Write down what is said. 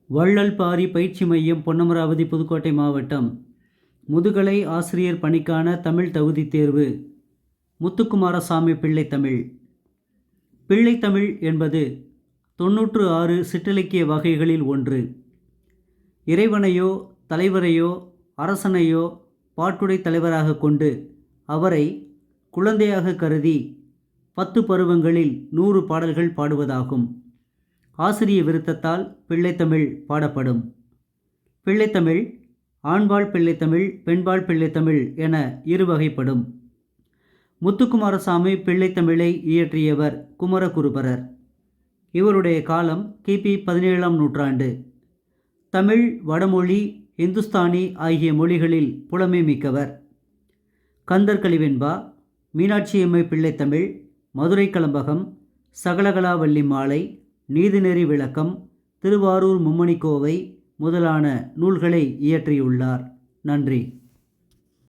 வள்ளல் பாரி பயிற்சி மையம், பொன்னமராவதி, புதுக்கோட்டை மாவட்டம். முதுகலை ஆசிரியர் பணிக்கான தமிழ் தகுதி தேர்வு. முத்துக்குமாரசாமி பிள்ளைத்தமிழ். பிள்ளைத்தமிழ் என்பது 96 சிற்றிலக்கிய வகைகளில் ஒன்று. இறைவனையோ தலைவரையோ அரசனையோ பாட்டுடை தலைவராக கொண்டு அவரை குழந்தையாக கருதி 10 பருவங்களில் 100 பாடல்கள் பாடுவதாகும். ஆசிரிய விருத்தத்தால் பிள்ளைத்தமிழ் பாடப்படும். பிள்ளைத்தமிழ் ஆண்பால் பிள்ளைத்தமிழ், பெண்பால் பிள்ளைத்தமிழ் என இருவகைப்படும். முத்துக்குமாரசாமி பிள்ளைத்தமிழை இயற்றியவர் குமரகுருபரர். இவருடைய காலம் கிபி 17ஆம் நூற்றாண்டு. தமிழ், வடமொழி, இந்துஸ்தானி ஆகிய மொழிகளில் புலமை மிக்கவர். கந்தர் கலிவெண்பா, மீனாட்சியம்மை பிள்ளைத்தமிழ், மதுரை கலம்பகம், சகலகலாவல்லி மாலை, நீதிநெறி விளக்கம், திருவாரூர் மும்மணிக்கோவை முதலான நூல்களை இயற்றியுள்ளார். நன்றி.